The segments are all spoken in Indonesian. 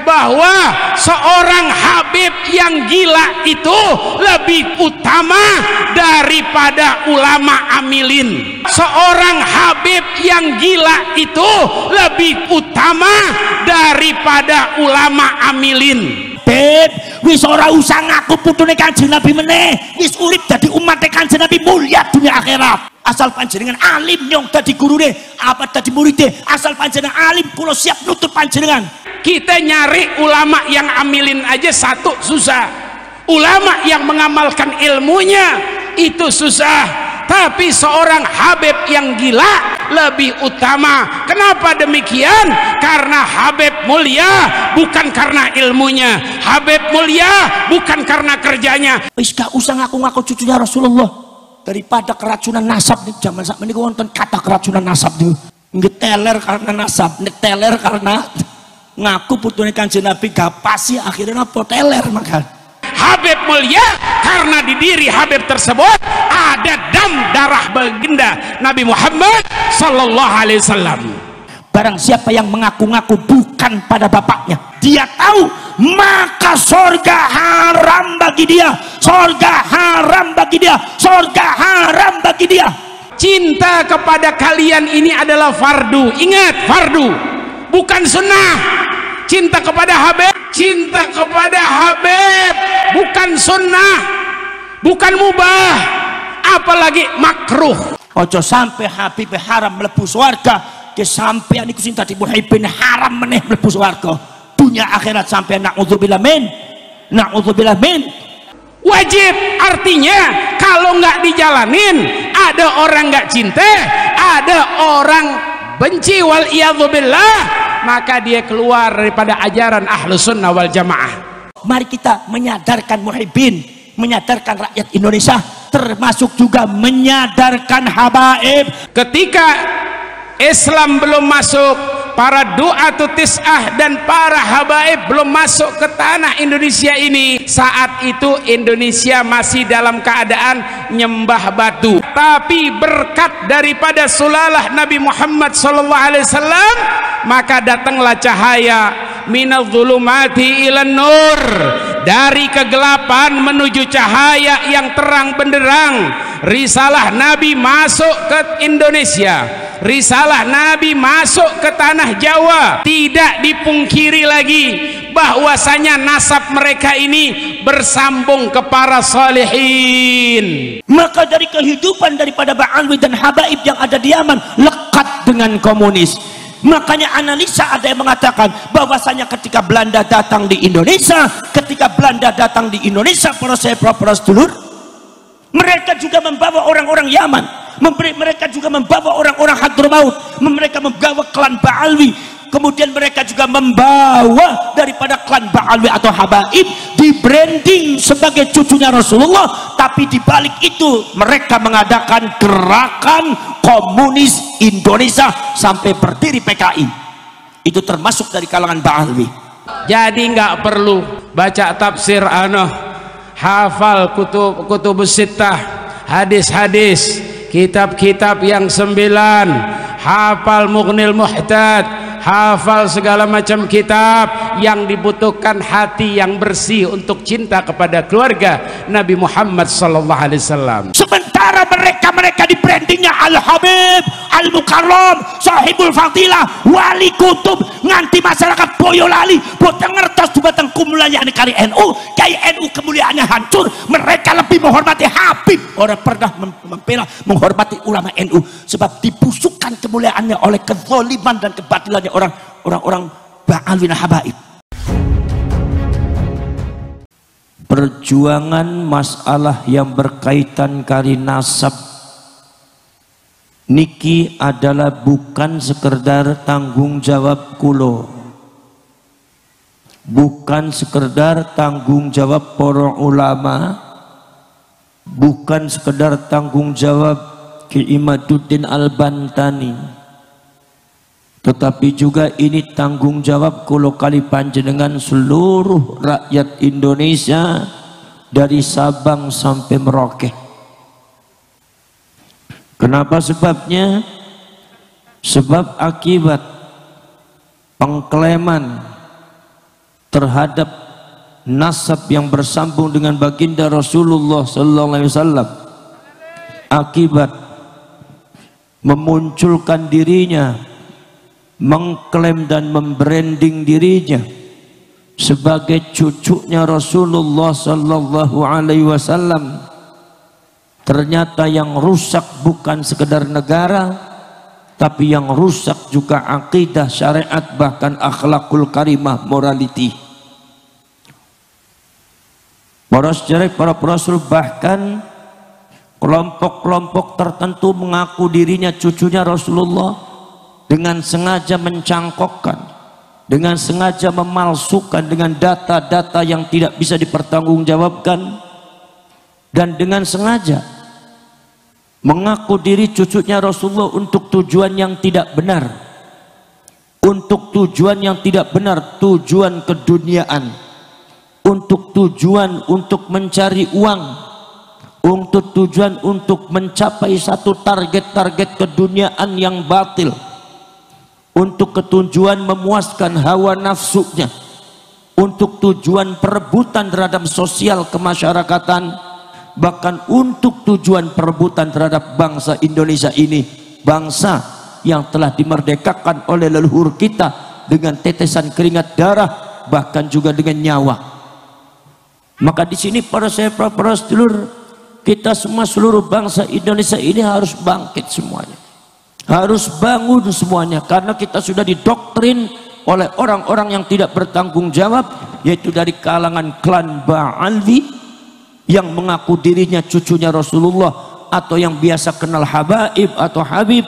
bahwa seorang Habib yang gila itu lebih utama daripada ulama amilin. Seorang Habib yang gila itu lebih utama daripada ulama amilin. Beb, wis ora usah ngaku putune Kanjeng Nabi meneh. Wis urip dadi umat Kanjeng Nabi mulia dunia akhirat. Asal panjenengan alim nyong dadi gurune, apa dadi muride, asal panjenengan alim kula siap nutut panjenengan. Kita nyari ulama yang amilin aja satu susah. Ulama yang mengamalkan ilmunya itu susah. Tapi seorang Habib yang gila lebih utama. Kenapa demikian? Karena Habib mulia bukan karena ilmunya. Habib mulia bukan karena kerjanya. Wis gak usah ngaku-ngaku cucunya Rasulullah. Daripada keracunan nasab nih, zaman saat ini wonten kata keracunan nasab nih, ngeteler karena nasab, ngeteler karena ngaku putune Kanjeng Nabi gak pasti akhirnya apa teler. Maka Habib mulia karena di diri Habib tersebut ada dam darah baginda Nabi Muhammad sallallahu alaihi wasallam. Barang siapa yang mengaku-ngaku bukan pada bapaknya, dia tahu maka sorga haram bagi dia, sorga haram bagi dia, sorga haram bagi dia. Cinta kepada kalian ini adalah fardu. Ingat, fardu bukan sunnah. Cinta kepada Habib, cinta kepada Habib bukan sunnah, bukan mubah, apalagi makruh. Ojo sampai Habib haram mlebu swarga. Sampai niku sing tadi muhibbin haram meneh mlebu swarga. Dunia akhirat sampai naudzubillah min. Naudzubillah min. Wajib artinya kalau nggak dijalanin ada orang nggak cinta, ada orang benci wal iyadzubillah, maka dia keluar daripada ajaran Ahlus Sunnah wal Jamaah. Mari kita menyadarkan muhibbin, menyadarkan rakyat Indonesia, termasuk juga menyadarkan habaib. Ketika Islam belum masuk, para du'atu tis'ah dan para habaib belum masuk ke tanah Indonesia ini. Saat itu Indonesia masih dalam keadaan nyembah batu. Tapi berkat daripada sulalah Nabi Muhammad SAW, maka datanglah cahaya minal zulumati ilan nur, dari kegelapan menuju cahaya yang terang benderang. Risalah Nabi masuk ke Indonesia, risalah Nabi masuk ke tanah Jawa. Tidak dipungkiri lagi bahwasanya nasab mereka ini bersambung ke para salihin. Maka dari kehidupan daripada Ba'alwi dan habaib yang ada di Yaman lekat dengan komunis. Makanya analisa ada yang mengatakan bahwasanya ketika Belanda datang di Indonesia, para sedulur, mereka juga membawa orang-orang Yaman, mereka juga membawa orang-orang Hadramaut, mereka membawa klan Ba'alwi, kemudian mereka juga membawa daripada klan Ba'alwi atau habaib di branding sebagai cucunya Rasulullah. Tapi di balik itu mereka mengadakan gerakan komunis Indonesia sampai berdiri PKI. Itu termasuk dari kalangan Ba'alwi. Jadi nggak perlu baca tafsir hafal kutubus sittah, hadis-hadis, kitab-kitab yang 9, hafal Mughnil Muhtad, hafal segala macam kitab. Yang dibutuhkan hati yang bersih untuk cinta kepada keluarga Nabi Muhammad SAW. Sementara mereka di brandingnya Al-Habib, Al-Mukarram, Sahibul Fadilah, Wali Kutub, nganti masyarakat Boyolali boten ngertos dumateng kumulyane kali NU, Kiai NU kemuliaannya hancur. Mereka lebih menghormati Habib, orang pernah membela menghormati ulama NU, sebab dibusukkan kemuliaannya oleh kezaliman dan kebatilannya orang-orang Ba'alwi dan habaib. Perjuangan masalah yang berkaitan kari nasab niki adalah bukan sekedar tanggung jawab kulo, bukan sekedar tanggung jawab para ulama, bukan sekedar tanggung jawab Ki Imaduddin Al-Bantani, tetapi juga ini tanggung jawab kulo kali panjenengan seluruh rakyat Indonesia dari Sabang sampai Merauke. Kenapa sebabnya? Sebab akibat pengklaiman terhadap nasab yang bersambung dengan baginda Rasulullah sallallahu alaihi wasallam akibat memunculkan dirinya, mengklaim dan membranding dirinya sebagai cucunya Rasulullah sallallahu alaihi wasallam. Ternyata yang rusak bukan sekedar negara, tapi yang rusak juga akidah, syariat, bahkan akhlakul karimah, morality. Para sejarah, para rasul, bahkan kelompok-kelompok tertentu mengaku dirinya cucunya Rasulullah dengan sengaja mencangkokkan, dengan sengaja memalsukan dengan data-data yang tidak bisa dipertanggungjawabkan, dan dengan sengaja mengaku diri cucunya Rasulullah untuk tujuan yang tidak benar, untuk tujuan yang tidak benar, tujuan keduniaan, untuk tujuan untuk mencari uang, untuk tujuan untuk mencapai satu target-target keduniaan yang batil, untuk ketujuan memuaskan hawa nafsunya, untuk tujuan perebutan terhadap sosial kemasyarakatan, bahkan untuk tujuan perebutan terhadap bangsa Indonesia ini, bangsa yang telah dimerdekakan oleh leluhur kita dengan tetesan keringat darah, bahkan juga dengan nyawa. Maka di sini para sedulur, kita semua, seluruh bangsa Indonesia ini harus bangkit semuanya, harus bangun semuanya, karena kita sudah didoktrin oleh orang-orang yang tidak bertanggung jawab, yaitu dari kalangan klan Ba'alwi yang mengaku dirinya cucunya Rasulullah, atau yang biasa kenal Habaib atau Habib.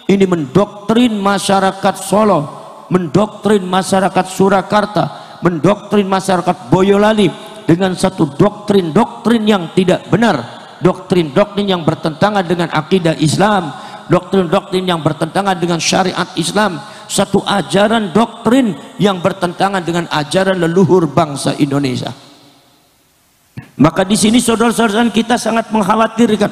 Ini mendoktrin masyarakat Solo, mendoktrin masyarakat Surakarta, mendoktrin masyarakat Boyolali dengan satu doktrin-doktrin yang tidak benar, doktrin-doktrin yang bertentangan dengan akidah Islam, doktrin-doktrin yang bertentangan dengan syariat Islam, satu ajaran doktrin yang bertentangan dengan ajaran leluhur bangsa Indonesia. Maka di sini saudara-saudara kita sangat mengkhawatirkan,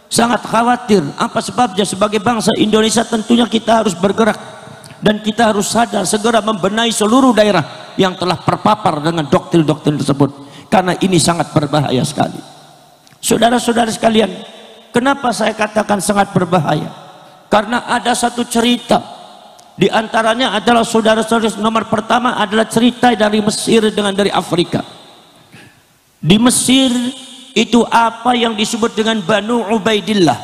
sangat khawatir. Apa sebabnya? Sebagai bangsa Indonesia tentunya kita harus bergerak, dan kita harus sadar, segera membenahi seluruh daerah yang telah terpapar dengan doktrin-doktrin tersebut, karena ini sangat berbahaya sekali. Saudara-saudara sekalian, kenapa saya katakan sangat berbahaya? Karena ada satu cerita, di antaranya adalah saudara-saudara, nomor pertama adalah cerita dari Mesir dengan dari Afrika. Di Mesir itu apa yang disebut dengan Banu Ubaidillah,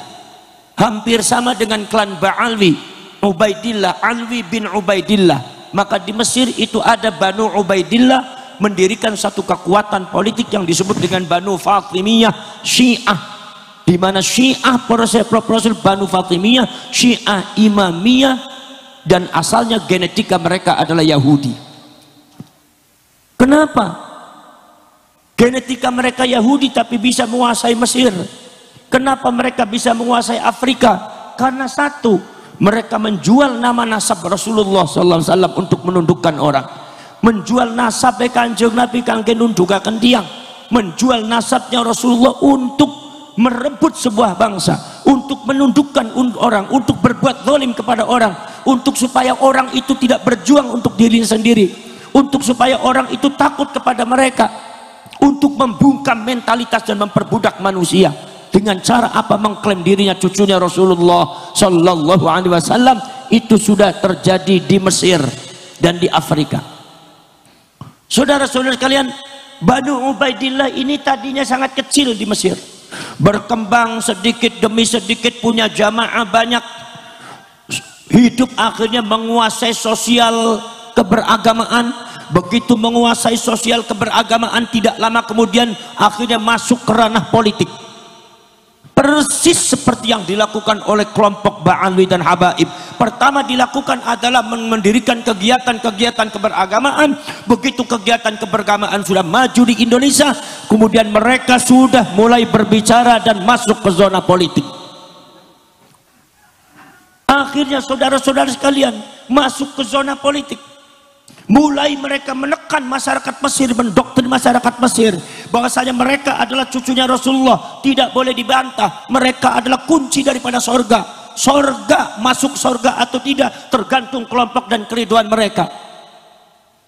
hampir sama dengan klan Ba'alwi, Ubaidillah, Alwi bin Ubaidillah. Maka di Mesir itu ada Banu Ubaidillah, mendirikan satu kekuatan politik yang disebut dengan Banu Fatimiyah Syiah, di mana Syiah para rasul, Banu Fatimiyah Syiah Imamiyah, dan asalnya genetika mereka adalah Yahudi. Kenapa genetika mereka Yahudi tapi bisa menguasai Mesir? Kenapa mereka bisa menguasai Afrika? Karena satu, mereka menjual nama nasab Rasulullah SAW untuk menundukkan orang, menjual nasab Kanjeng Nabi kangge nundukaken tiyang, menjual nasabnya Rasulullah untuk merebut sebuah bangsa, untuk menundukkan orang, untuk berbuat zalim kepada orang, untuk supaya orang itu tidak berjuang untuk dirinya sendiri, untuk supaya orang itu takut kepada mereka, untuk membungkam mentalitas dan memperbudak manusia. Dengan cara apa? Mengklaim dirinya cucunya Rasulullah Sallallahu Alaihi Wasallam. Itu sudah terjadi di Mesir dan di Afrika. Saudara-saudara sekalian, Banu Ubaidillah ini tadinya sangat kecil di Mesir, berkembang sedikit demi sedikit, punya jamaah banyak, hidup akhirnya menguasai sosial keberagamaan. Begitu menguasai sosial keberagamaan, tidak lama kemudian akhirnya masuk ke ranah politik, persis seperti yang dilakukan oleh kelompok Ba'alwi dan Habaib. Pertama dilakukan adalah mendirikan kegiatan-kegiatan keberagamaan. Begitu kegiatan keberagamaan sudah maju di Indonesia, kemudian mereka sudah mulai berbicara dan masuk ke zona politik. Akhirnya saudara-saudara sekalian masuk ke zona politik. Mulai mereka menekan masyarakat Mesir, mendoktrin masyarakat Mesir bahwasanya mereka adalah cucunya Rasulullah, tidak boleh dibantah, mereka adalah kunci daripada sorga. Sorga, masuk sorga atau tidak tergantung kelompok dan keriduan mereka.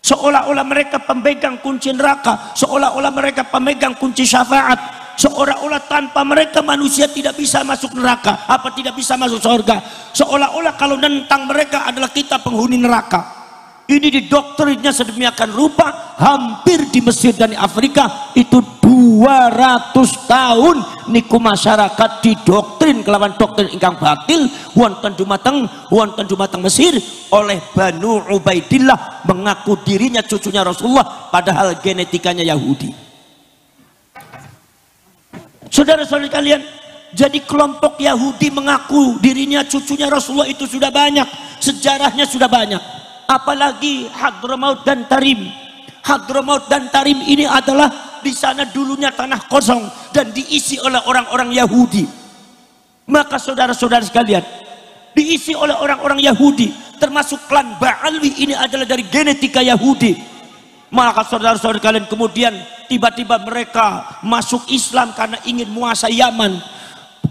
seolah-olah mereka pemegang kunci neraka, seolah-olah mereka pemegang kunci syafaat, seolah-olah tanpa mereka manusia tidak bisa masuk neraka, apa tidak bisa masuk surga, seolah-olah kalau nentang mereka adalah kita penghuni neraka. Ini didoktrinnya sedemikian rupa, hampir di Mesir dan di Afrika itu 200 tahun niku masyarakat didoktrin kelawan doktrin ingkang batil wonten dumateng Mesir oleh Banu Ubaidillah, mengaku dirinya cucunya Rasulullah padahal genetikanya Yahudi. Saudara-saudara kalian, jadi kelompok Yahudi mengaku dirinya cucunya Rasulullah itu sudah banyak, sejarahnya sudah banyak. Apalagi Hadramaut dan Tarim. Hadramaut dan Tarim ini adalah di sana dulunya tanah kosong dan diisi oleh orang-orang Yahudi. Maka saudara-saudara sekalian, diisi oleh orang-orang Yahudi, termasuk klan Ba'alwi ini adalah dari genetika Yahudi. Maka saudara-saudara kalian kemudian tiba-tiba mereka masuk Islam karena ingin menguasai Yaman,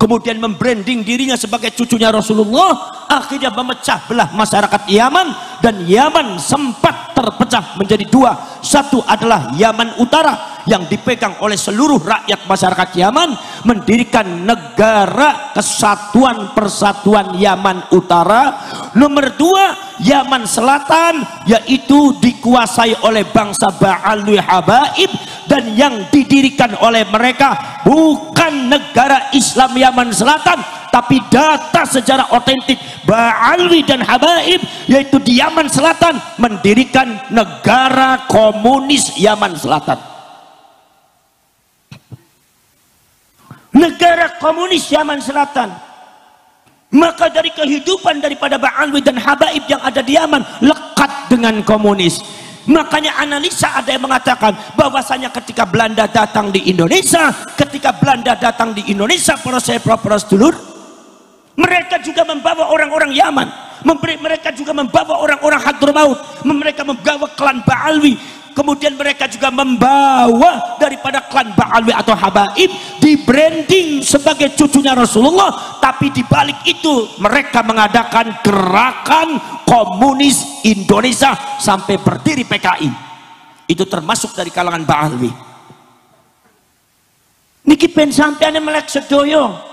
kemudian membranding dirinya sebagai cucunya Rasulullah, akhirnya memecah belah masyarakat Yaman, dan Yaman sempat terpecah menjadi dua. Satu adalah Yaman Utara yang dipegang oleh seluruh rakyat masyarakat Yaman, mendirikan negara Kesatuan Persatuan Yaman Utara. Nomor dua, Yaman Selatan, yaitu dikuasai oleh bangsa Ba'alwi Habaib, dan yang didirikan oleh mereka bukan negara Islam Yaman Selatan, tapi data sejarah otentik Ba'alwi dan Habaib, yaitu di Yaman Selatan mendirikan negara komunis Yaman Selatan. Negara komunis Yaman Selatan. Maka dari kehidupan daripada Ba'alwi dan Habaib yang ada di Yaman lekat dengan komunis. Makanya analisa ada yang mengatakan bahwasanya ketika Belanda datang di Indonesia, para sedulur, mereka juga membawa orang-orang Yaman, mereka juga membawa orang-orang Hadramaut, mereka membawa klan Ba'alwi, kemudian mereka juga membawa daripada klan Ba'alwi atau Habaib, di branding sebagai cucunya Rasulullah, tapi di balik itu mereka mengadakan gerakan komunis Indonesia sampai berdiri PKI. Itu termasuk dari kalangan Ba'alwi. Niki ben sampeyan melek sedoyo.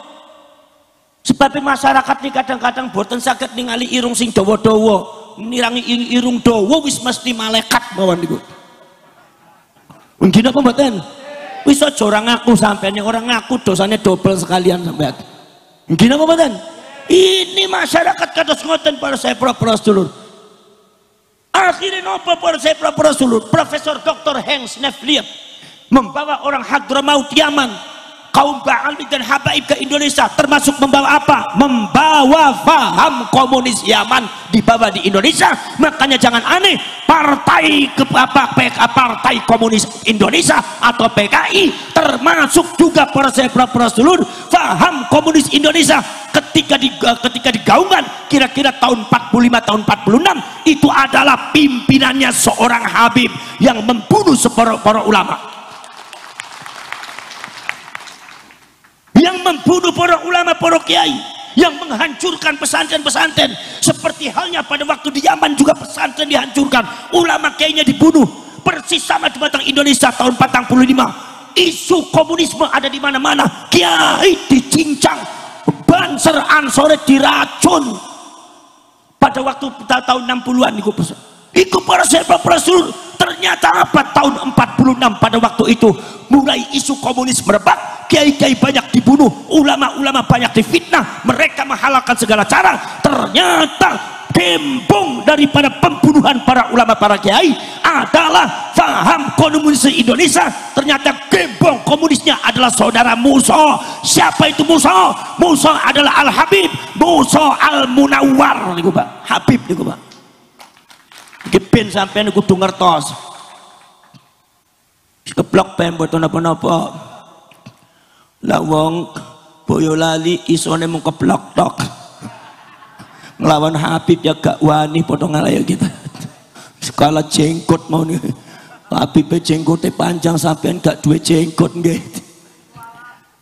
Sebab masyarakat ini kadang-kadang boten saged ningali irung sing dawa-dawa, nirangi irung dawa wis mesti malaikat mawon niku. Nggih napa mboten? Wis aja ora ngaku sampeyan, orang ngaku dosanya double sekalian sampeyan. Nggih napa mboten? Ini masyarakat kados ngoten para sedulur. Akhirnya napa para sedulur? Profesor Dr. Hans Nevliet membawa orang Hadramaut Yaman, kaum Ba'alwi dan Habaib ke Indonesia, termasuk membawa apa? Membawa paham komunis Yaman dibawa di Indonesia. Makanya jangan aneh, partai komunis Indonesia atau PKI termasuk juga para sedulur paham komunis Indonesia ketika digaungkan kira-kira tahun 45 tahun 46 itu adalah pimpinannya seorang Habib yang membunuh para ulama. Yang membunuh para ulama, para kiai, yang menghancurkan pesantren-pesantren, seperti halnya pada waktu di Yaman juga pesantren dihancurkan, ulama kiainya dibunuh, persis sama di batang Indonesia tahun 45. Isu komunisme ada di mana-mana, kiai dicincang, Banser Ansore diracun. Pada waktu tahun 60-an iku para sedulur, ternyata apa? Tahun 46 pada waktu itu mulai isu komunis merebak, kiai-kiai banyak dibunuh, ulama-ulama banyak difitnah, mereka menghalalkan segala cara. Ternyata gembong daripada pembunuhan para ulama, para kiai adalah faham komunis Indonesia. Ternyata gembong komunisnya adalah saudara Musa. Siapa itu Musa? Musa adalah Al-Habib, Musa Al-Munawwar niku Pak, Habib niku Pak. Gepin sampai niku kudu ngertos. Keblok bae mboten napa-napa. Lah wong Boyolali isone mung keblok tok. Nglawan Habib ya gak wani padha ngalayo kita. Sekala jenggot mau nih. Habib jenggote panjang sampean gak duwe jenggot nggih.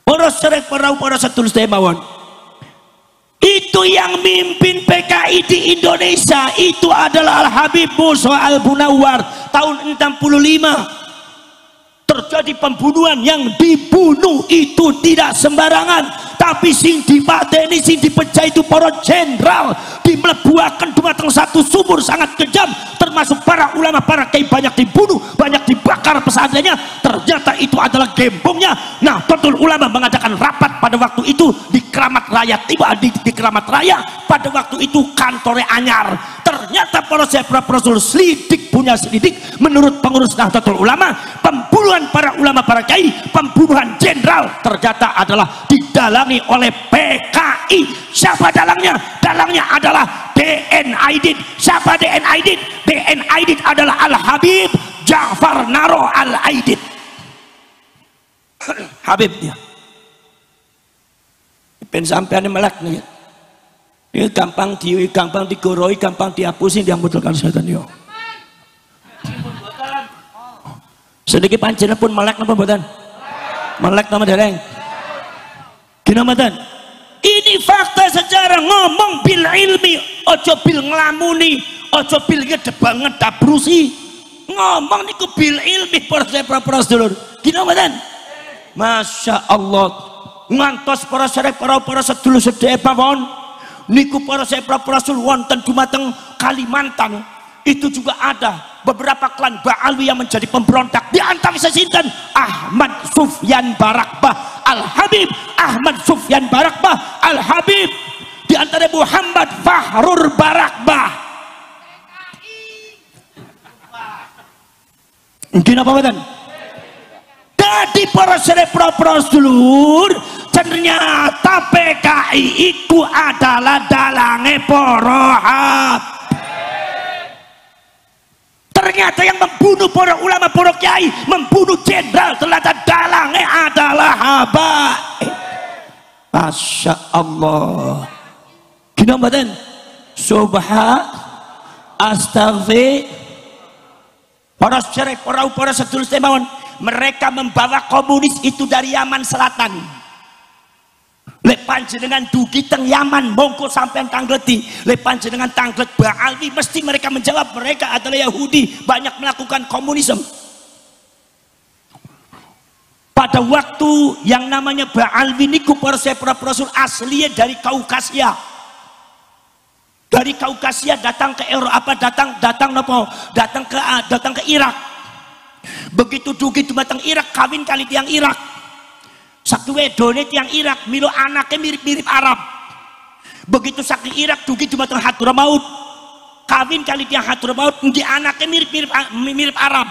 Para sedulur mawon. Itu yang mimpin PKI di Indonesia itu adalah Al-Habib Musa Al-Munawwar. tahun 65 terjadi pembunuhan. Yang dibunuh itu tidak sembarangan, tapi sing dipateni, sing dipecah itu para jenderal, dimlebuaken dumateng satu sumur sangat kejam, termasuk para ulama, para kiai banyak dibunuh, banyak dibakar pesantrennya. Ternyata itu adalah gembongnya. Nah, betul, ulama mengadakan rapat pada waktu itu di Keramat Raya, tiba di Keramat Raya pada waktu itu kantore anyar. Ternyata para Rasul selidik punya selidik, menurut pengurus Nahdlatul Ulama, pembunuhan para ulama, para kiai, pembunuhan jenderal ternyata adalah didalangi oleh PKI. Siapa dalangnya? Dalangnya adalah DN Aidit. Siapa DN Aidit? DN Aidit adalah Al Habib Ja'far Naro Al Aidit. Habibnya pen sampean melek nih. Ini gampang digoroi, gampang dihapusin, diambutkan setan yo. Sedikit panjenengan pun melek napa mboten? Melek nama dereng. Gina mboten? Ini fakta sejarah, ngomong bil ilmi, ojo bil nglamuni, ojo bil ngedebang ngedabrusi. Ngomong niku bil ilmi para sedulur. Gina mboten? Masya Allah, ngantos para sedulur sedaya pawon niku para sedulur wonten dumateng Kalimantan itu juga ada beberapa klan Ba'alwi yang menjadi pemberontak. Di antara sinten? Ahmad Sufyan Barakbah Al Habib, Ahmad Sufyan Barakbah Al Habib. Di antara Muhammad Fahrur Barakbah. Mungkin apa betul? Jadi para sedulur, ternyata PKI itu adalah dalange para Habib. Ternyata yang membunuh para ulama, para kiai, membunuh jenderal, ternyata dalangnya adalah Habib. Masya Allah. Gini mboten? Astaghfir. Para sedulur sekalian, mereka membawa komunis itu dari Yaman Selatan. Lek panjenengan dugi teng Yaman, mongko sampean tangleti. Lek panjenengan tanglet Ba'alwi, mesti mereka menjawab mereka adalah Yahudi, banyak melakukan komunisme. Pada waktu yang namanya Ba'alwi niku para Rasul aslinya dari Kaukasia. Dari Kaukasia datang ke Eropa, datang ke Irak. Begitu dugi dumateng Irak, kawin kali tiang Irak. Satu wedone tiang Irak, milo anaknya mirip-mirip Arab. Begitu saking Irak dugi dumateng Hadramaut, kawin kali tiang Hadramaut, nggih anaknya mirip Arab.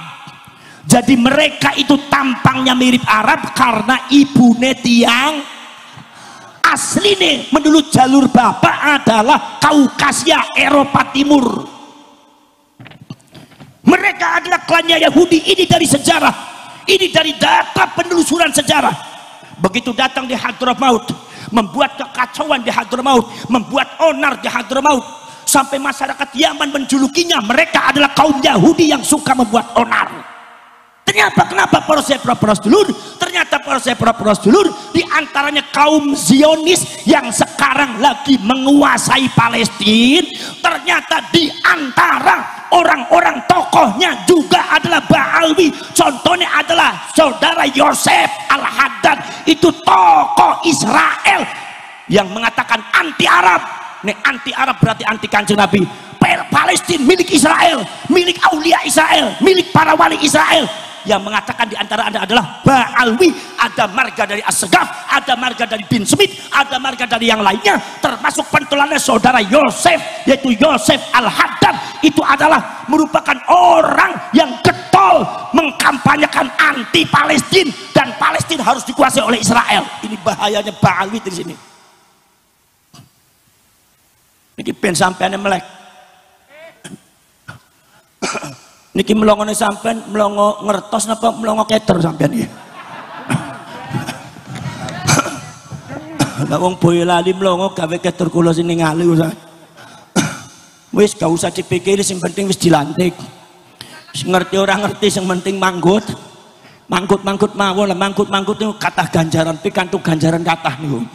Jadi mereka itu tampangnya mirip Arab karena ibune tiang asline menurut jalur bapak adalah Kaukasia, Eropa Timur. Mereka adalah klannya Yahudi. Ini dari sejarah, ini dari data penelusuran sejarah. Begitu datang di Hadramaut, membuat kekacauan di Hadramaut, membuat onar di Hadramaut, sampai masyarakat Yaman menjulukinya mereka adalah kaum Yahudi yang suka membuat onar. Ternyata kenapa para sedulur? Ternyata para sedulur diantaranya kaum Zionis yang sekarang lagi menguasai Palestina. Ternyata diantara orang-orang tokohnya juga adalah Ba'alwi. Contohnya adalah saudara Yosef Al-Haddad, itu tokoh Israel yang mengatakan anti Arab. Nih anti Arab berarti anti Kanjeng Nabi. Palestina milik Israel, milik aulia Israel, milik para wali Israel. Yang mengatakan di antara Anda adalah Ba'alwi. Ada marga dari As-Segaf, ada marga dari Bin Smith, ada marga dari yang lainnya, termasuk pentolannya saudara Yosef, yaitu Yosef Al-Haddad. Itu adalah merupakan orang yang getol mengkampanyekan anti Palestina, dan Palestina harus dikuasai oleh Israel. Ini bahayanya Ba'alwi di sini. Ini ben sampean melek. Niki melongone sampean, melongo ngertos napa melongo keter sampean iki. Lah wong Boyolali melongo gawe keter kula sini ngali wis gak usah dipikir, sing penting wis dilantik. Ngerti ora ngerti, sing penting manggut mawon lah. Manggut niku kathah ganjaran, pikantuk ganjaran kathah niku.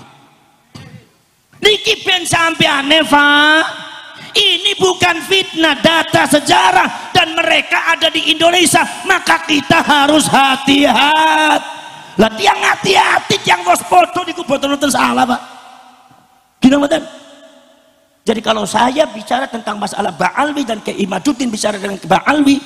Niki ben sampeane, Pak. Ini bukan fitnah, data sejarah, dan mereka ada di Indonesia, maka kita harus hati-hati. Lah tiang hati-hati, tiang waspada niku boten nonton salah, Pak. Gini mboten. Jadi kalau saya bicara tentang masalah Ba'alwi dan Kiai Imaduddin bicara dengan Ba'alwi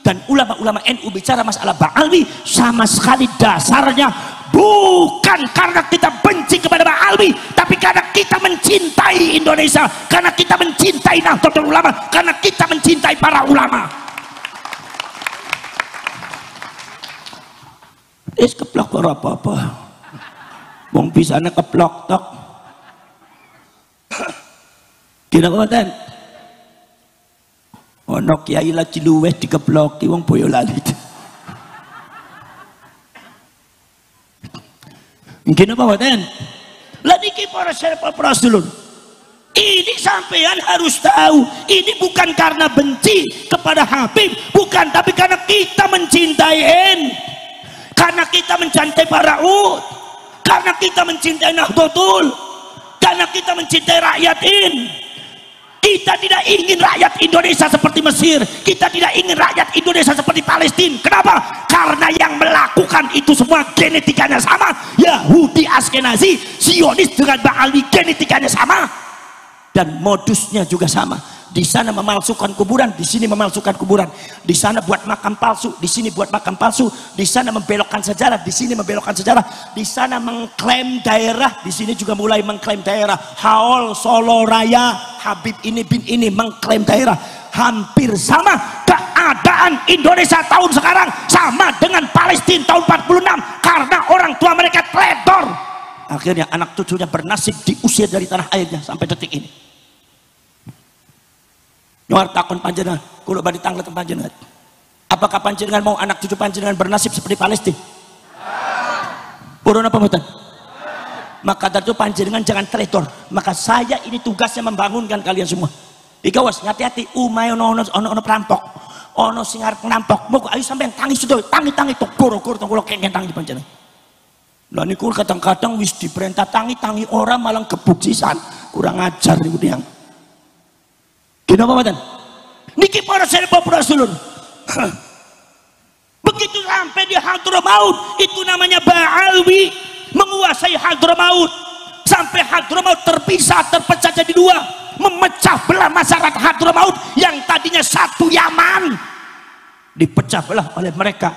dan ulama-ulama NU bicara masalah Ba'alwi, sama sekali dasarnya bukan karena kita benci kepada Ba'alwi, tapi karena kita mencintai Indonesia, karena kita mencintai Nahdlatul Ulama, karena kita mencintai para ulama. Keplok ora apa-apa. Wong bisane keplok tok. Kira ngoten. Ono kiai lagi luweh dikeploki wong Boyolali. Mungkin apa mboten? Lah niki para syekh para sedulur. Ini sampean harus tahu, ini bukan karena benci kepada Habib, bukan, tapi karena kita mencintai karena kita mencintai para ud, karena kita mencintai Nahdlatul, karena kita mencintai rakyat Kita tidak ingin rakyat Indonesia seperti Mesir, kita tidak ingin rakyat Indonesia seperti Palestina. Kenapa? Karena yang melakukan itu semua genetikanya sama. Yahudi Askenazi, Zionis dengan Ba'alwi genetikanya sama, dan modusnya juga sama. Di sana memalsukan kuburan, di sini memalsukan kuburan. Di sana buat makam palsu, di sini buat makam palsu. Di sana membelokkan sejarah, di sini membelokkan sejarah. Di sana mengklaim daerah, di sini juga mulai mengklaim daerah. Haol, Solo Raya, Habib ini bin ini mengklaim daerah. Hampir sama keadaan Indonesia tahun sekarang, sama dengan Palestina tahun 46, karena orang tua mereka teledor. Akhirnya anak cucunya bernasib diusir dari tanah airnya sampai detik ini. Nyuar takon panjenengan, kulo badhe tanglet panjenengan. Apakah panjenengan mau anak cucu panjenengan bernasib seperti Palestina? Purun apa mboten? Maka dari itu panjenengan jangan teledor. Maka saya ini tugasnya membangunkan kalian semua. Ikawas hati-hati, umay ono perampok, ono sing arep nampok. Moko ayo sampean tangi sedaya, tangi tok goro-goro tok kula kengken tangi panjenengan. Lah niku kadang-kadang wis diperintah tangi orang malah gebuk sisan. Kurang ajar niku tiyang. Kenapa mboten? Niki para sedulur. Begitu sampai di Hadramaut, itu namanya Ba'alwi menguasai Hadramaut. Sampai Hadramaut terpisah, terpecah jadi dua, memecah belah masyarakat Hadramaut yang tadinya satu Yaman, dipecah belah oleh mereka.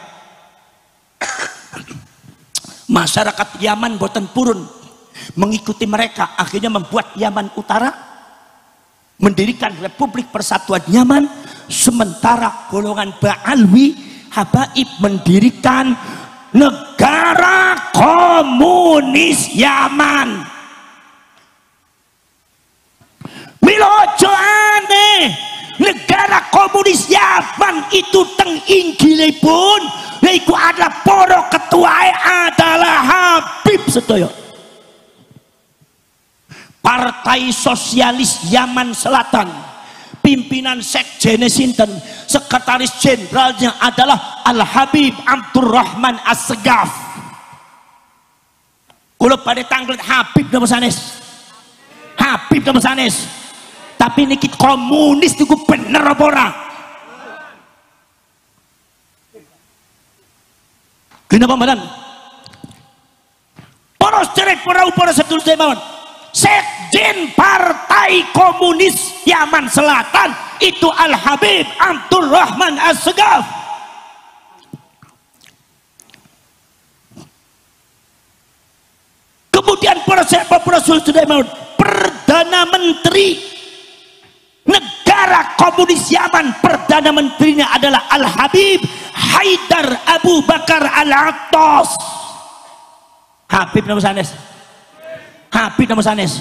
Masyarakat Yaman boten purun mengikuti mereka, akhirnya membuat Yaman Utara mendirikan Republik Persatuan Yaman, sementara golongan Ba'alwi Habaib mendirikan negara komunis Yaman. Milojo aneh, negara komunis Yaman itu teng inggilipun yaitu adalah poro ketuanya adalah Habib sedaya. Partai Sosialis Yaman Selatan, pimpinan sekjen sinten, sekretaris jenderalnya adalah Al Habib Abdurrahman As-Segaf. Kulo pada tanglet Habib nama sanes, Habib nama sanes. Tapi niki komunis niku bener apa ora? Kenapa mboten? Para sedherek para sedulur mawon. Sekjen Partai Komunis Yaman Selatan itu Al Habib Abdurrahman As-Segaf. Kemudian para sedulur, Perdana Menteri negara komunis Yaman, Perdana Menterinya adalah Al Habib Haidar Abu Bakar Al-Attas. Habib nama sanes. Habib nama sanes.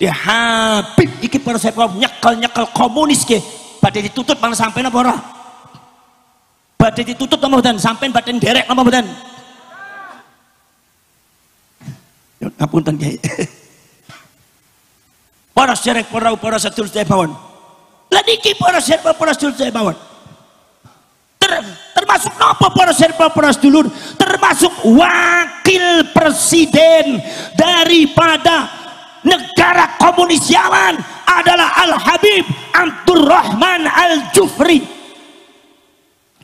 Ya Habib iki para saya nyekel komunis ke badhe ditutup mana sampean apa ora? Badhe ditutup apa mboten? Sampean badhe nderek apa mboten? Ya ngapunten Kyai. Para sedherek para sedulur mawon. Lah niki para sedulur mawon. Termasuk napa para sedulur, termasuk wakil presiden daripada negara komunis Yaman adalah Al-Habib Abdurrahman Al-Jufri.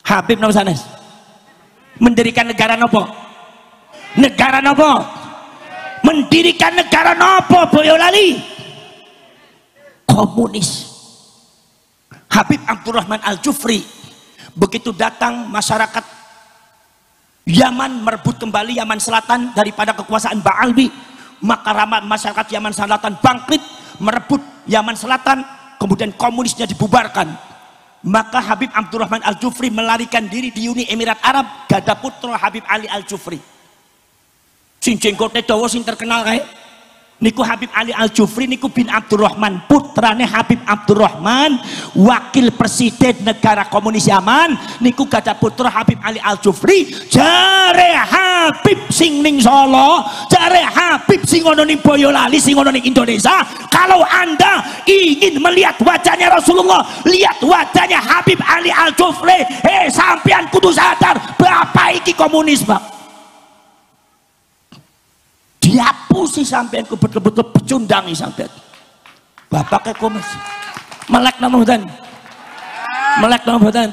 Habib napa sanes? Mendirikan negara nopo? Negara nopo? Mendirikan negara nopo Boyolali? Komunis. Habib Abdurrahman Al-Jufri begitu datang masyarakat Yaman merebut kembali Yaman Selatan daripada kekuasaan Ba'alwi, maka masyarakat Yaman Selatan bangkit merebut Yaman Selatan, kemudian komunisnya dibubarkan. Maka Habib Abdurrahman Al-Jufri melarikan diri di Uni Emirat Arab, gada putra Habib Ali Al-Jufri. Sing jenggote dawa sing terkenal kae niku Habib Ali Al-Jufri niku bin Abdurrahman, putrane Habib Abdurrahman, wakil presiden negara komunis Yaman niku gada putra Habib Ali Al-Jufri. Jare Habib sing ning Solo, jare Habib sing ono ning Boyolali, sing ono ning Indonesia, kalau Anda ingin melihat wajahnya Rasulullah, lihat wajahnya Habib Ali Al-Jufri. Sampean kudu sadar bapak iki komunis, Pak. Dihapusi sampean ku betul-betul pecundangi sampean. Bapak ke komunis. Melek nama mboten? Melek nama mboten?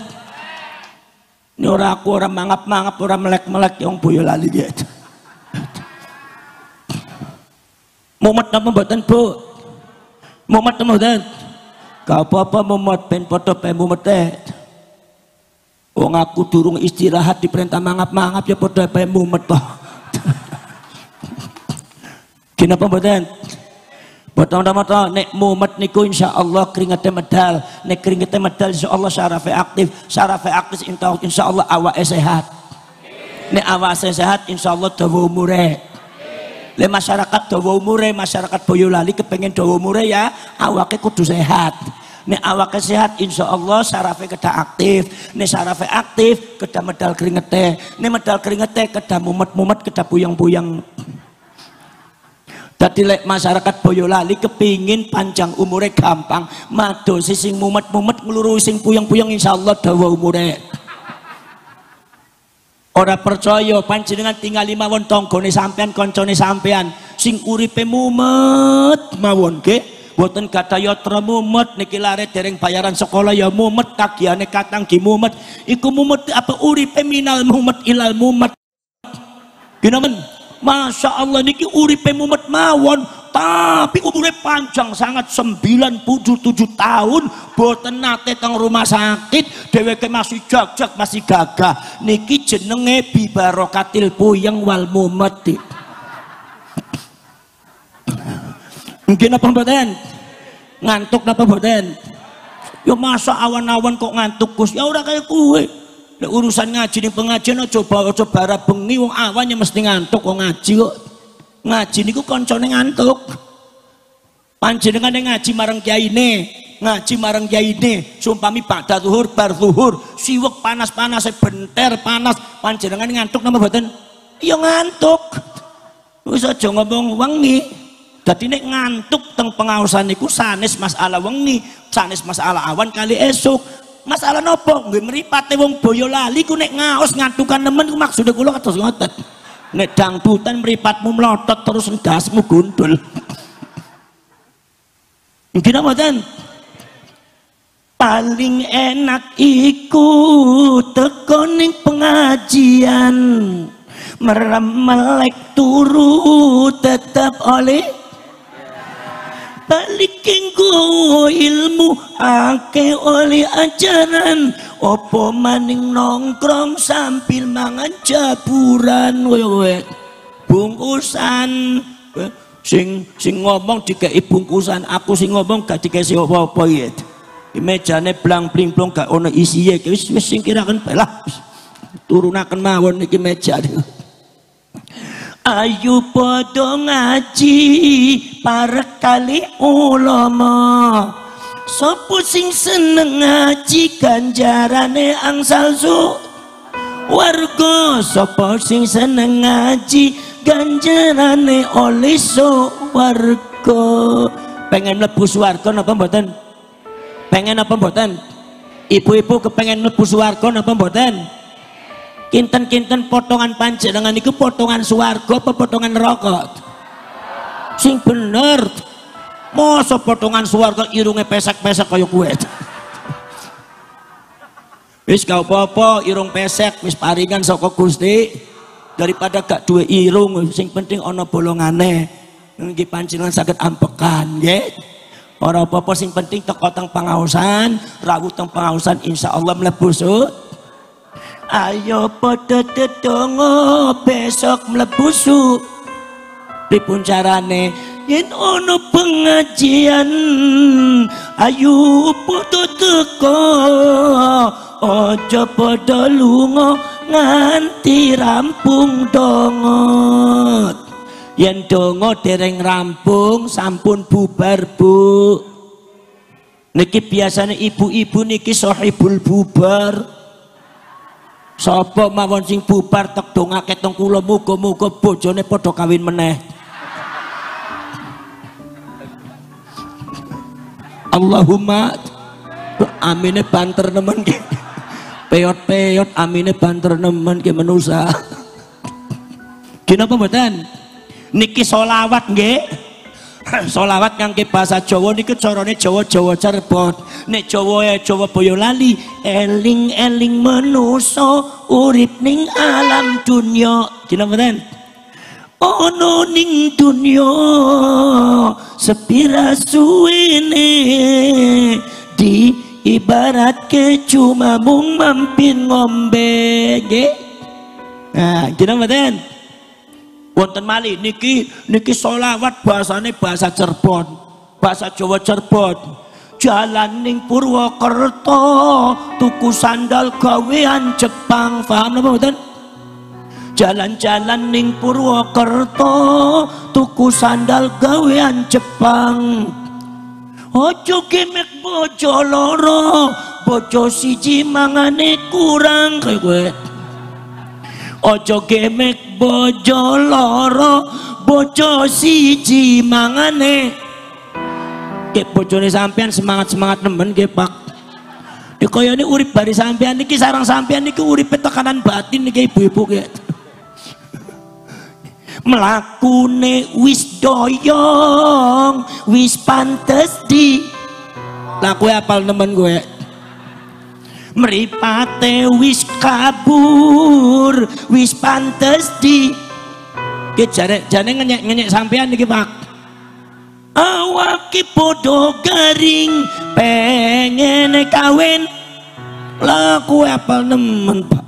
Ini orang aku orang mangap-mangap, orang melek-melek yang Boyolali dia. Mumet nama mboten, Bu? Mumet nama mboten? Kau apa-apa mumet ben padha pe mumet. Wong aku durung istirahat diperintah mangap-mangap ya padha pe mumet toh. Kenapa mboten? Mboten nek mumet niku insyaallah keringete medal, nek keringete medal insyaallah syarafe aktif insyaallah awake sehat. Nek awake sehat insyaallah dawa umure. Le masyarakat dawa umure, masyarakat Boyolali kepengen dawa umure ya awake kudu sehat. Nek awake sehat insyaallah syarafe kedah aktif, nek syarafe aktif kedah medal keringete, nek medal keringete kedah mumet-mumet kedah buyang-buyang. Dadi lek masyarakat Boyolali kepingin panjang umure gampang, madosi sing mumet-mumet ngluru sing puyeng-puyeng insyaallah dawa umure. Ora percaya panjenengan tinggal mawon tanggane sampean, kancane sampean sing uripe mumet mawon nggih, mboten gadah yatra mumet niki lare dereng bayaran sekolah ya mumet, tagiane katang ki mumet, iku mumet apa uripe minal mumet ilal mumet. Ginomen Masya Allah niki uripe mumet mawon, tapi umure panjang sangat 97 tahun, boten nate teng rumah sakit, dheweke masih jag-jag masih gagah. Niki jenenge bibarokatil puyeng wal mumet. Mungkin apa mboten? Ngantuk napa mboten? Ya masa awan-awan kok ngantuk Gus? Ya ora kaya kuwe. Nek urusan ngaji ning pengajian aja bara bengi wong awannya mesti ngantuk kok ngaji kok. Ngaji niku kancane ngantuk. Panjenengan ngaji marang kiyaine, ngaji marang kiyaine, sumpami ba'da zuhur bar zuhur, siwek panas-panase benter panas, panjenengan ngantuk napa mboten? Ya ngantuk. Wis aja ngomong wengi. Dadi nek ngantuk teng pengaosan niku sanes masalah wengi, sanes masalah awan kali esuk. Masalah nopo nggih mripate wong Boyolali ku nek ngaos ngantukan nemen ku maksude kula kados ngoten. Nek dangdutan mripatmu mlotot terus ndasmu gundul. Nggih mboten? Paling enak iku teko ning pengajian, merem melek turu tetap oleh balik kenggo ilmu ake oleh ajaran, opo maning nongkrong sambil mangan jaburan bungkusan. Sing ngomong dikei bungkusan, aku sing ngomong gak dikei apa-apa ya. Mejane blang bling blong gak ono isiye, wis singkiraken lah, turunaken mawon iki meja. Ayu podo ngaji para kali ulama, sopo sing seneng ngaji ganjarane angsal su warga, sopo sing seneng ngaji ganjarane oleh warga. Pengen mlebu swarga napa mboten? Pengen apa mboten? Ibu-ibu kepengen mlebu swarga napa mboten? Kinten-kinten potongan panjenengan itu potongan swarga apa potongan neraka? Sing bener Mosok potongan swarga irunge pesek-pesek kaya kowe. Wis gak apa-apa irung pesek wis paringan saka Gusti, daripada gak duwe irung sing penting ana bolongane. Nggih panjenengan saged ampekan nggih. Ora apa-apa sing penting teko teng pangaosan, rawuh teng pangaosan insyaallah mlebu sut. Ayo padha tetongo besok mlebu sut. Pripun carane? Yen ana pengajian ayo padha teko. Aja padha lunga nganti rampung dongot. Yen donga dereng rampung sampun bubar Bu. Niki biasanya ibu-ibu niki sahibul bubar. Sapa mawon sing bubar tek dongake teng kula muga-muga bojone padha kawin meneh. Allahumma amine banter nemen ki. Peyot-peyot amine banter nemen ki menusa. Kinapa mboten? Niki solawat nggih. Solawat ngangge bahasa Jawa niki carane Jawa-Jawa Cirebon. Nek Jawa Boyolali eling-eling manusa urip ning alam dunya. Dina mboten? Ono ning dunya sepira suwene di ibarat ke cuma mung mampir ngombe nggih. Nah, dina mboten? Wonten malih niki solawat bahasane bahasa Cirebon, bahasa Jawa Cirebon. Jalan ning Purwokerto tuku sandal gawean Jepang, paham napa mboten? Jalan-jalan ning Purwokerto tuku sandal gawean Jepang. Ojo gemek bojo loro, bojo siji mangane kurang kaya kowe. Ojo gemek bojo loro, bojo siji mangane. Ke bojone sampean semangat-semangat nemen nggih Pak. Di koyone urip bari sampean niki sareng sampean niki uripe tekanan batin niki ibu-ibu nggih. Mlakune wis doyong, wis pantes di. Lah kowe apal nemen kowe. Mripate wis kabur, wis pantes di. Ki jane ngenyek sampean niki Pak. Awake padha garing, pengen kawin. Lah kowe apal nemen Pak.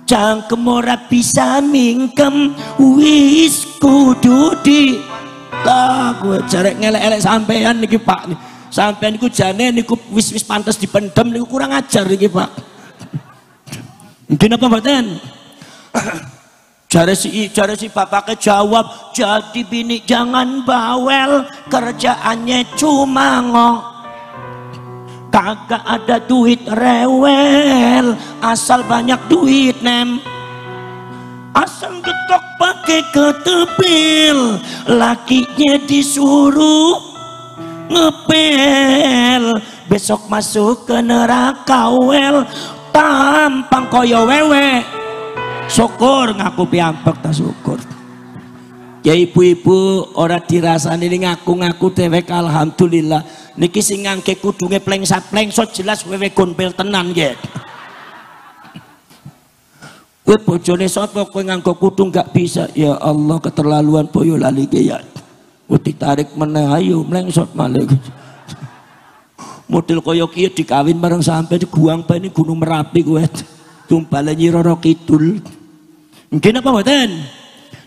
Cangkem ora bisa mingkem, wis kudu di. Lah kowe jarek ngelek-elek sampean niki Pak. Sampean niku jane niku wis pantes dipendem niku kurang ajar niki Pak. Mungkin apa mboten? Jare si bapaknya jawab, jadi bini jangan bawel, kerjaannya cuma ngong. Kagak ada duit rewel, asal banyak duit nem. Asal getok pakai ketepil, lakinya disuruh ngepel, besok masuk ke neraka wel, tampang koyo wewe. Syukur ngaku piambek ta syukur. Ya ibu-ibu ora dirasani ngaku-ngaku dewek alhamdulillah. Niki sing ngangke kudunge plengsat-plengsot jelas wewe gonpel tenan nggih. Kowe bojone sapa kowe nganggo kudung gak bisa. Ya Allah keterlaluan Boyolali ki ya. Ditarik meneh ayo mlengsot malih. Model kaya kiye dikawin bareng sampe diguang bani Gunung Merapi kowe. Tumpale Nyi Roro Kidul. Nggih napa mboten?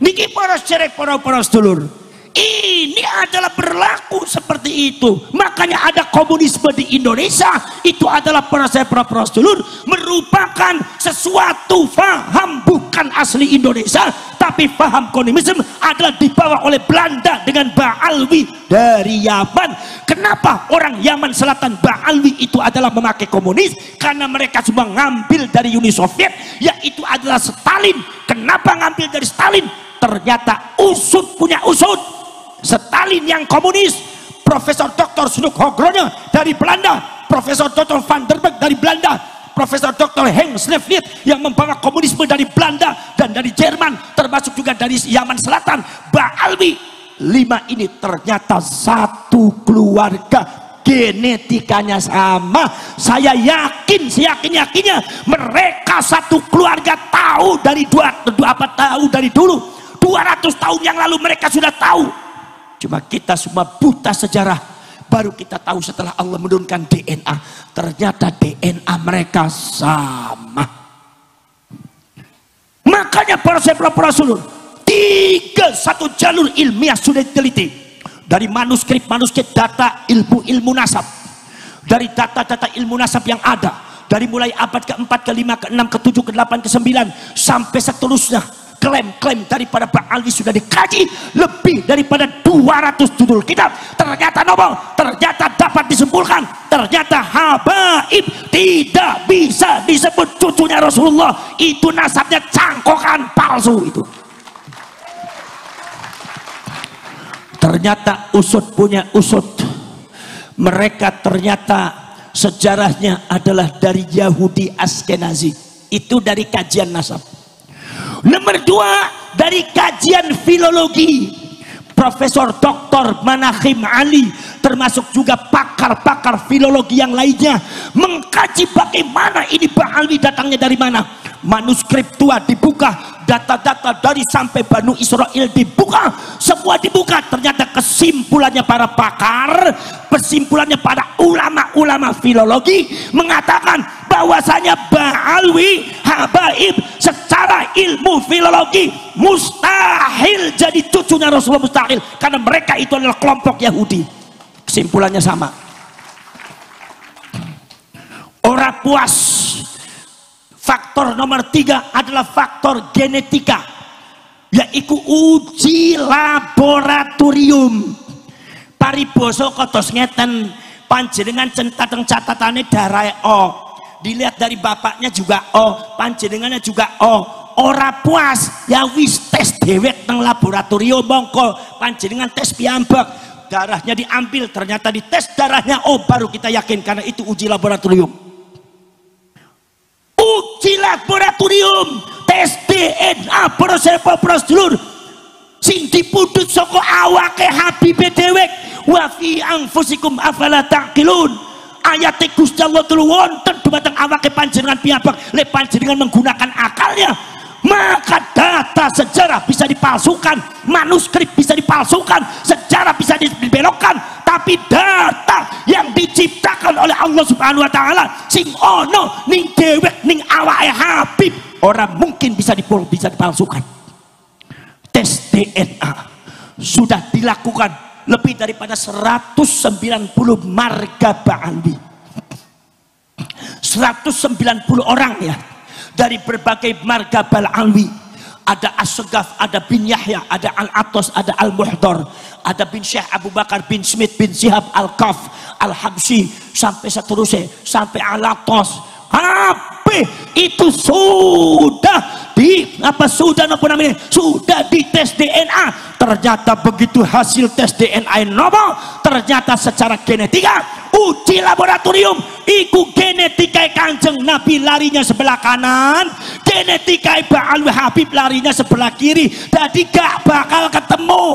Niki para sedherek para sedulur. Ini adalah berlaku seperti itu. Makanya ada komunisme di Indonesia. Itu adalah para sedulur merupakan sesuatu faham bukan asli Indonesia, tapi faham komunisme adalah dibawa oleh Belanda dengan Ba'alwi dari Yaman. Kenapa orang Yaman Selatan Ba'alwi itu adalah memakai komunis? Karena mereka cuma ngambil dari Uni Soviet, yaitu adalah Stalin. Kenapa ngambil dari Stalin? Ternyata usut punya usut. Stalin yang komunis, Profesor Dr. Snoek Hogrone dari Belanda, Profesor Dr. Van der Berg dari Belanda, Profesor Dr. Henk Snevliet yang membawa komunisme dari Belanda dan dari Jerman, termasuk juga dari Yaman Selatan. Ba'alwi 5 ini ternyata satu keluarga, genetikanya sama. Saya yakin, seyakin-yakinnya mereka satu keluarga tahu dari tahu dari dulu 200 tahun yang lalu mereka sudah tahu. Cuma kita semua buta sejarah, baru kita tahu setelah Allah menurunkan DNA. Ternyata DNA mereka sama. Makanya para sahabat Rasul, 1 jalur ilmiah sudah diteliti. Dari manuskrip data ilmu nasab, dari data-data ilmu nasab yang ada, dari mulai abad ke-4, ke-5, ke-6, ke-7, ke-8, ke-9 sampai seterusnya, klaim-klaim daripada Ba'alwi sudah dikaji lebih daripada 200 judul kitab. Ternyata ternyata dapat disimpulkan, ternyata Habaib tidak bisa disebut cucunya Rasulullah. Itu nasabnya cangkokan palsu itu. Ternyata usut punya usut, mereka ternyata sejarahnya adalah dari Yahudi Askenazi. Itu dari kajian nasab. Nomor 2, dari kajian filologi, Profesor Dr. Manahim Ali, termasuk juga pakar-pakar filologi yang lainnya, mengkaji bagaimana ini Ba'alwi datangnya dari mana. Manuskrip tua dibuka, data-data dari sampai Banu Israel dibuka, semua dibuka. Ternyata kesimpulannya para pakar, kesimpulannya para ulama-ulama filologi mengatakan bahwasanya Ba'alwi, Habaib secara ilmu filologi mustahil jadi cucunya Rasulullah, mustahil, karena mereka itu adalah kelompok Yahudi. Kesimpulannya sama. Ora puas. Faktor nomor 3 adalah faktor genetika, yaitu uji laboratorium. Pariboso kotos ngeten, panjenengan catatan darah O, dilihat dari bapaknya juga O, panjenengannya juga O. Ora puas, ya wis tes dewek nang laboratorium, mongko panjenengan tes piyambak, darahnya diambil, ternyata dites darahnya O, baru kita yakin karena itu uji laboratorium. Uji laboratorium, tes DNA prosedur sing dipundhut saka awake Habibe dhewek. Wa fi anfusikum afala taqilun, ayat Gusti Allah telu wonten dumateng awake panjenengan piyambak. Le panjenengan menggunakan akalnya, maka data sejarah bisa dipalsukan, manuskrip bisa dipalsukan, sejarah bisa dibelokkan, tapi data yang diciptakan oleh Allah Subhanahu wa taala sing ono ning dhewek ning awake Habib orang mungkin bisa dipalsukan. Tes DNA sudah dilakukan lebih daripada 190 marga Ba'alwi, 190 orang ya, dari berbagai marga Ba'alwi. Ada As-Segaf, ada bin Yahya, ada Al-Atos, ada Al-Muhdar, ada bin Syekh Abu Bakar bin Smith bin Sihab Al-Kaf Al-Habsyi, sampai seterusnya, sampai Al-Atos. Habis itu sudah sudah dites DNA. Ternyata begitu hasil tes DNA nopo, ternyata secara genetika uji laboratorium iku genetika Kanjeng Nabi larinya sebelah kanan, genetika Ba'alwi Habib larinya sebelah kiri, jadi gak bakal ketemu.